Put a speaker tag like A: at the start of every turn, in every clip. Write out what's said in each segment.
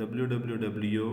A: www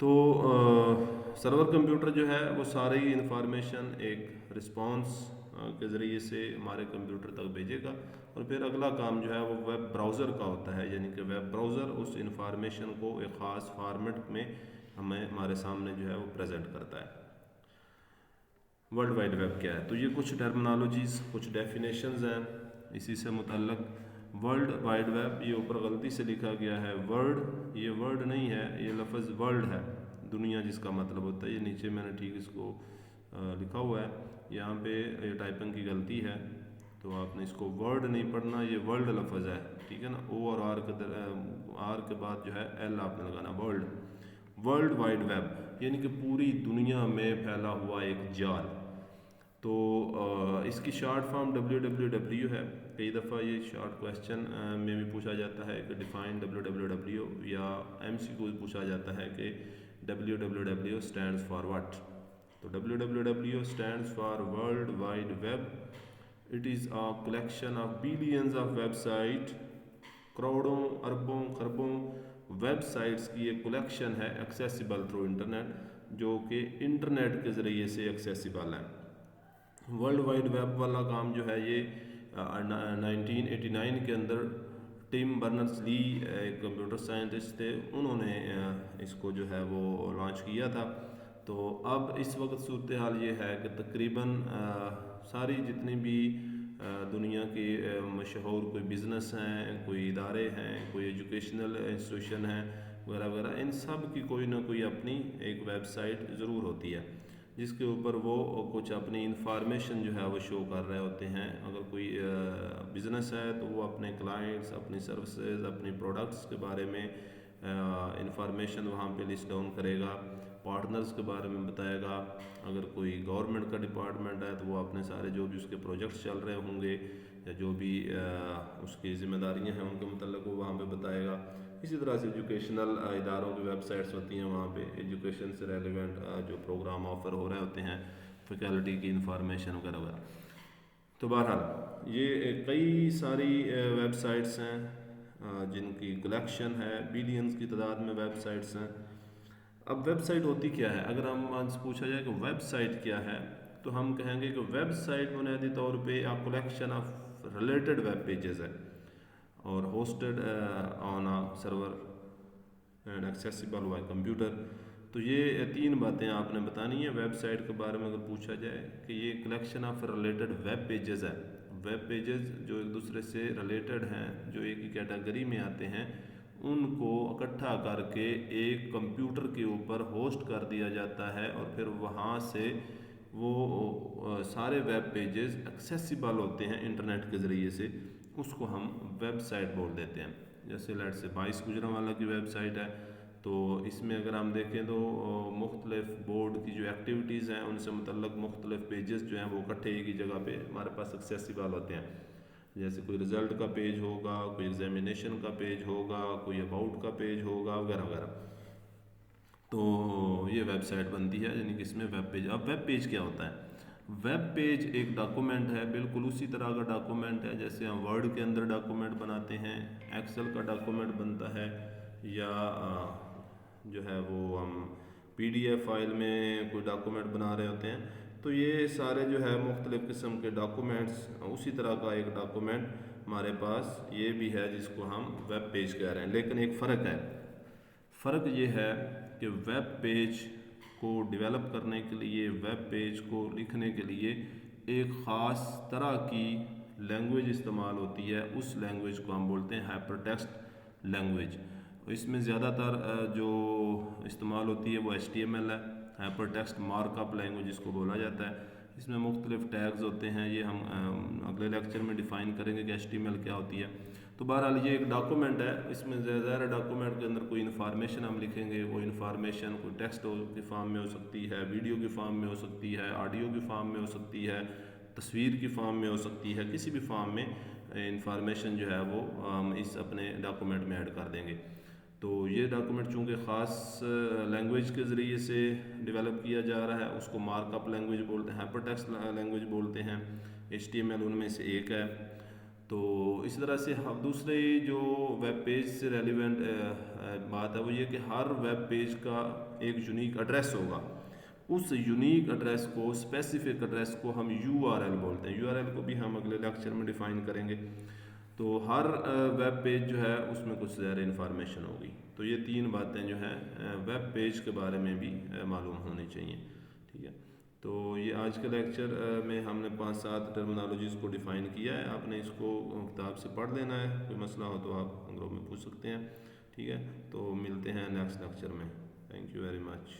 A: تو سرور computer جو ہے وہ ساری انفارمیشن ایک رسپانس کے ذریعے سے ہمارے کمپیوٹر تک بھیجے گا، اور پھر اگلا کام جو ہے وہ ویب براؤزر کا ہوتا ہے، یعنی کہ ویب براؤزر اس انفارمیشن کو ایک خاص فارمیٹ میں ہمارے سامنے جو ہے وہ پریزنٹ کرتا ہے۔ ورلڈ وائڈ ویب کیا ہے؟ تو یہ کچھ ٹرمنالوجیز، کچھ ڈیفینیشنز ہیں اسی سے متعلق۔ ورلڈ وائڈ ویب، یہ اوپر غلطی سے لکھا گیا ہے ورڈ، یہ ورڈ نہیں ہے، یہ لفظ ورلڈ ہے، دنیا جس کا مطلب ہوتا ہے۔ یہ نیچے میں نے ٹھیک اس کو لکھا ہوا ہے، یہاں پہ یہ ٹائپنگ کی غلطی ہے، تو آپ نے اس کو ورڈ نہیں پڑھنا، یہ ورلڈ لفظ ہے، ٹھیک ہے نا، او اور آر کے بعد جو ہے ایل آپ نے لگانا، ورلڈ۔ ورلڈ وائڈ ویب یعنی کہ پوری دنیا میں پھیلا ہوا ایک جال۔ تو اس کی شارٹ فارم WWW ہے۔ کئی دفعہ یہ شارٹ کویسچن میں بھی پوچھا جاتا ہے کہ ڈیفائن WWW، یا MCQ پوچھا جاتا ہے کہ WWW stands for what؟ تو WWW stands for World Wide Web. It is a collection of billions of websites، کروڑوں اربوں خربوں ویب سائٹس کی ایک کلیکشن ہے، ایکسیسیبل تھرو انٹرنیٹ، جو کہ انٹرنیٹ کے ذریعے سے ایکسیسیبل ہے۔ ورلڈ وائڈ ویب والا کام جو ہے یہ 1989 کے اندر ٹم برنرز لی ایک کمپیوٹر سائنٹسٹ تھے، انہوں نے اس کو جو ہے وہ لانچ کیا تھا۔ تو اب اس وقت صورتحال یہ ہے کہ تقریباً ساری جتنی بھی دنیا کی مشہور کوئی بزنس ہیں، کوئی ادارے ہیں، کوئی ایجوکیشنل انسٹیٹیوشن ہیں وغیرہ وغیرہ، ان سب کی کوئی نہ کوئی اپنی ایک ویب سائٹ ضرور ہوتی ہے، جس کے اوپر وہ کچھ اپنی انفارمیشن جو ہے وہ شو کر رہے ہوتے ہیں۔ اگر کوئی بزنس ہے تو وہ اپنے کلائنٹس، اپنی سروسز، اپنی پروڈکٹس کے بارے میں انفارمیشن وہاں پہ لسٹ ڈاؤن کرے گا، پارٹنرز کے بارے میں بتائے گا۔ اگر کوئی گورنمنٹ کا ڈپارٹمنٹ ہے تو وہ اپنے سارے جو بھی اس کے پروجیکٹس چل رہے ہوں گے یا جو بھی اس کی ذمہ داریاں ہیں ان کے متعلق وہ وہاں پہ بتائے گا۔ اسی طرح سے ایجوکیشنل اداروں کی ویب سائٹس ہوتی ہیں، وہاں پہ ایجوکیشن سے ریلیونٹ جو پروگرام آفر ہو رہے ہوتے ہیں، فیکلٹی کی انفارمیشن وغیرہ وغیرہ۔ تو بہرحال یہ کئی ساری ویب سائٹس ہیں جن کی کلیکشن ہے، بلینز کی تعداد میں ویب سائٹس ہیں۔ اب ویب سائٹ ہوتی کیا ہے؟ اگر ہم سے پوچھا جائے کہ ویب سائٹ کیا ہے، تو ہم کہیں گے کہ ویب سائٹ بنیادی طور پہ collection of related web pages ہے، اور hosted on a server and accessible by computer. تو یہ تین باتیں آپ نے بتانی ہیں ویب سائٹ کے بارے میں اگر پوچھا جائے، کہ یہ collection of related web pages ہے۔ ویب پیجز جو ایک دوسرے سے ریلیٹڈ ہیں، جو ایک ہی کیٹیگری میں آتے ہیں، ان کو اکٹھا کر کے ایک کمپیوٹر کے اوپر ہوسٹ کر دیا جاتا ہے، اور پھر وہاں سے وہ سارے ویب پیجز ایکسیسیبل ہوتے ہیں انٹرنیٹ کے ذریعے سے، اس کو ہم ویب سائٹ بول دیتے ہیں۔ جیسے لیٹ سے 22 گجرانوالہ کی ویب سائٹ ہے، تو اس میں اگر ہم دیکھیں تو مختلف بورڈ کی جو ایکٹیویٹیز ہیں ان سے متعلق مختلف پیجز جو ہیں وہ اکٹھے ایک ہی جگہ پہ ہمارے پاس ایکسیسیبل ہوتے ہیں۔ جیسے کوئی رزلٹ کا پیج ہوگا، کوئی ایگزامینیشن کا پیج ہوگا، کوئی اباؤٹ کا پیج ہوگا وغیرہ وغیرہ۔ تو یہ ویب سائٹ بنتی ہے، یعنی کہ اس میں ویب پیج۔ اب ویب پیج کیا ہوتا ہے؟ ویب پیج ایک ڈاکومنٹ ہے، بالکل اسی طرح کا ڈاکومنٹ ہے جیسے ہم ورڈ کے اندر ڈاکومنٹ بناتے ہیں، ایکسل کا ڈاکومنٹ بنتا ہے، یا جو ہے وہ ہم PDF فائل میں کوئی ڈاکومنٹ بنا رہے ہوتے ہیں۔ تو یہ سارے جو ہے مختلف قسم کے ڈاکومنٹس، اسی طرح کا ایک ڈاکومنٹ ہمارے پاس یہ بھی ہے جس کو ہم ویب پیج کہہ رہے ہیں۔ لیکن ایک فرق ہے، فرق یہ ہے کہ ویب پیج کو ڈیولپ کرنے کے لیے، ویب پیج کو لکھنے کے لیے ایک خاص طرح کی لینگویج استعمال ہوتی ہے، اس لینگویج کو ہم بولتے ہیں ہائپر ٹیکسٹ لینگویج۔ اس میں زیادہ تر جو استعمال ہوتی ہے وہ HTML ہے، hyper text mark up language جس کو بولا جاتا ہے۔ اس میں مختلف ٹیگز ہوتے ہیں، یہ ہم اگلے لیکچر میں ڈیفائن کریں گے کہ HTML کیا ہوتی ہے۔ تو بہرحال یہ ایک ڈاکومنٹ ہے، اس میں ظاہر ڈاکومنٹ کے اندر کوئی انفارمیشن ہم لکھیں گے، وہ انفارمیشن کوئی ٹیکسٹ کی فارم میں ہو سکتی ہے، ویڈیو کی فارم میں ہو سکتی ہے، آڈیو کی فارم میں ہو سکتی ہے، تصویر کی فارم میں ہو سکتی ہے، کسی بھی فارم میں انفارمیشن جو ہے وہ ہم اس اپنے ڈاکومنٹ میں ایڈ کر دیں گے۔ تو یہ ڈاکومنٹ چونکہ خاص لینگویج کے ذریعے سے ڈیولپ کیا جا رہا ہے، اس کو مارک اپ لینگویج بولتے ہیں، ہائپر ٹیکسٹ لینگویج بولتے ہیں، HTML ان میں سے ایک ہے۔ تو اسی طرح سے ہم دوسرے جو ویب پیج سے ریلیونٹ بات ہے وہ یہ کہ ہر ویب پیج کا ایک یونیک ایڈریس ہوگا. اس یونیک ایڈریس کو اسپیسیفک ایڈریس کو ہم یو آر ایل بولتے ہیں. یو آر ایل کو بھی ہم اگلے لیکچر میں ڈیفائن کریں گے. تو ہر ویب پیج جو ہے اس میں کچھ زیادہ انفارمیشن ہوگی. تو یہ 3 باتیں جو ہیں ویب پیج کے بارے میں بھی معلوم ہونی چاہیے. ٹھیک ہے. تو یہ آج کے لیکچر میں ہم نے 5-7 ٹرمنالوجیز کو ڈیفائن کیا ہے. آپ نے اس کو کتاب سے پڑھ لینا ہے. کوئی مسئلہ ہو تو آپ گروپ میں پوچھ سکتے ہیں. ٹھیک ہے. تو ملتے ہیں نیکسٹ لیکچر میں. Thank you very much.